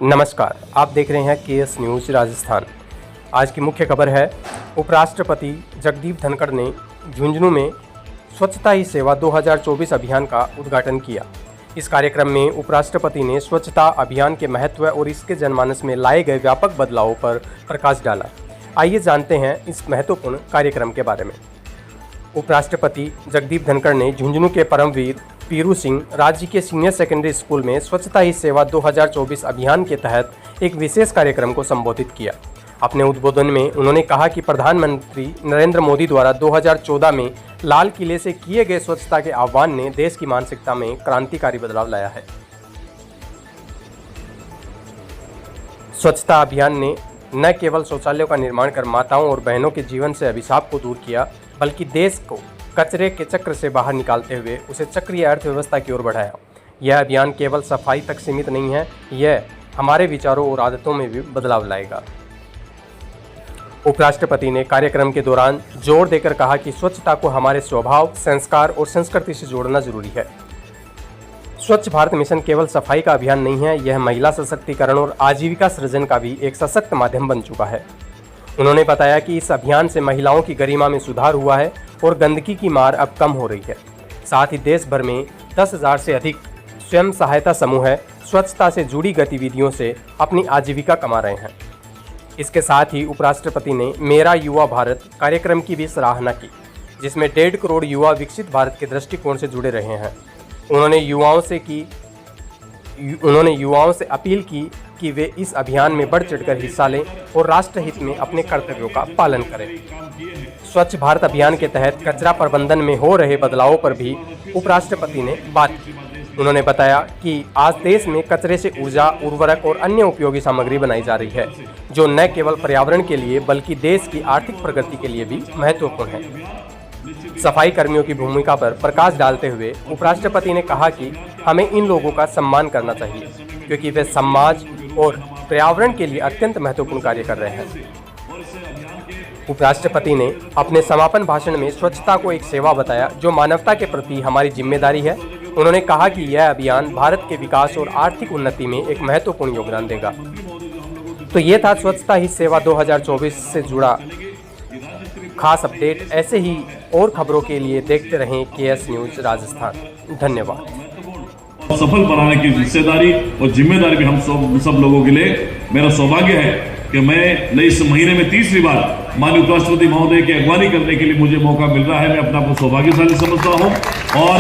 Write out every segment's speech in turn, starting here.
नमस्कार, आप देख रहे हैं केएस न्यूज़ राजस्थान। आज की मुख्य खबर है, उपराष्ट्रपति जगदीप धनखड़ ने झुंझुनू में स्वच्छता ही सेवा 2024 अभियान का उद्घाटन किया। इस कार्यक्रम में उपराष्ट्रपति ने स्वच्छता अभियान के महत्व और इसके जनमानस में लाए गए व्यापक बदलावों पर प्रकाश डाला। आइए जानते हैं इस महत्वपूर्ण कार्यक्रम के बारे में। उपराष्ट्रपति जगदीप धनखड़ ने झुंझुनू के परमवीर पीरू सिंह राज्य के सीनियर सेकेंडरी स्कूल में स्वच्छता ही सेवा 2024 अभियान के तहत एक विशेष कार्यक्रम को संबोधित किया। अपने उद्बोधन में उन्होंने कहा कि प्रधानमंत्री नरेंद्र मोदी द्वारा 2014 में लाल किले से किए गए स्वच्छता के आह्वान ने देश की मानसिकता में क्रांतिकारी बदलाव लाया है। स्वच्छता अभियान ने न केवल शौचालयों का निर्माण कर माताओं और बहनों के जीवन से अभिशाप को दूर किया, बल्कि देश को कचरे के चक्र से बाहर निकालते हुए उसे चक्रीय अर्थव्यवस्था की ओर बढ़ाया। यह अभियान केवल सफाई तक सीमित नहीं है, यह हमारे विचारों और आदतों में भी बदलाव लाएगा। उपराष्ट्रपति ने कार्यक्रम के दौरान जोर देकर कहा कि स्वच्छता को हमारे स्वभाव, संस्कार और संस्कृति से जोड़ना जरूरी है। स्वच्छ भारत मिशन केवल सफाई का अभियान नहीं है, यह महिला सशक्तिकरण और आजीविका सृजन का भी एक सशक्त माध्यम बन चुका है। उन्होंने बताया कि इस अभियान से महिलाओं की गरिमा में सुधार हुआ है और गंदगी की मार अब कम हो रही है। साथ ही देश भर में 10,000 से अधिक स्वयं सहायता समूह स्वच्छता से जुड़ी गतिविधियों से अपनी आजीविका कमा रहे हैं। इसके साथ ही उपराष्ट्रपति ने मेरा युवा भारत कार्यक्रम की भी सराहना की, जिसमें 1.5 करोड़ युवा विकसित भारत के दृष्टिकोण से जुड़े रहे हैं। उन्होंने युवाओं से अपील की कि वे इस अभियान में बढ़ चढ़कर हिस्सा लें और राष्ट्रहित में अपने कर्तव्यों का पालन करें। स्वच्छ भारत अभियान के तहत कचरा प्रबंधन में हो रहे बदलावों पर भी उपराष्ट्रपति ने बात की। उन्होंने बताया कि आज देश में कचरे से ऊर्जा, उर्वरक और अन्य उपयोगी सामग्री बनाई जा रही है, जो न केवल पर्यावरण के लिए बल्कि देश की आर्थिक प्रगति के लिए भी महत्वपूर्ण है। सफाई कर्मियों की भूमिका पर प्रकाश डालते हुए उपराष्ट्रपति ने कहा कि हमें इन लोगों का सम्मान करना चाहिए, क्योंकि वे समाज और पर्यावरण के लिए अत्यंत महत्वपूर्ण कार्य कर रहे हैं। उपराष्ट्रपति ने अपने समापन भाषण में स्वच्छता को एक सेवा बताया, जो मानवता के प्रति हमारी जिम्मेदारी है। उन्होंने कहा कि यह अभियान भारत के विकास और आर्थिक उन्नति में एक महत्वपूर्ण योगदान देगा। तो ये था स्वच्छता ही सेवा 2024 से जुड़ा खास अपडेट। ऐसे ही और खबरों के लिए देखते रहें केएस न्यूज़ राजस्थान। धन्यवाद। सफल बनाने की हिस्सेदारी और जिम्मेदारी भी हम सब लोगों के लिए मेरा सौभाग्य है कि मैं इस महीने में तीसरी बार माननीय उपराष्ट्रपति महोदय की अगवानी करने के लिए मुझे मौका मिल रहा है। मैं अपने आप को सौभाग्यशाली समझता हूं और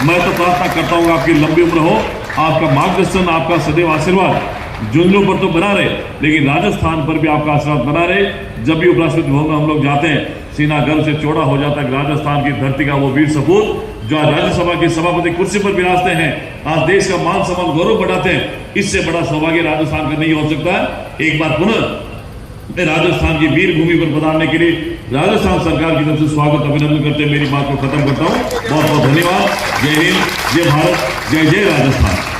मैं तो प्रार्थना करता हूं आपकी लंबी उम्र हो, आपका मार्गदर्शन, आपका सदैव आशीर्वाद झुंझुनू पर तो बना रहे, लेकिन राजस्थान पर भी आपका आशीर्वाद बना रहे। जब भी उपराष्ट्रपति भवन में हम लोग जाते हैं, सीना गर्व से चौड़ा हो जाता है। राजस्थान की धरती का वो वीर सपूत जो आज राज्यसभा की सभापति कुर्सी पर विराजते हैं, आज देश का मान सम्मान गौरव बढ़ाते हैं, इससे बड़ा सौभाग्य राजस्थान का नहीं हो सकता। एक बार पुनः मैं राजस्थान की वीर भूमि पर पधारने के लिए राजस्थान सरकार की तरफ से स्वागत अभिनंदन करते मेरी बात को खत्म करता हूँ। बहुत बहुत धन्यवाद। जय हिंद, जय भारत, जय जय राजस्थान।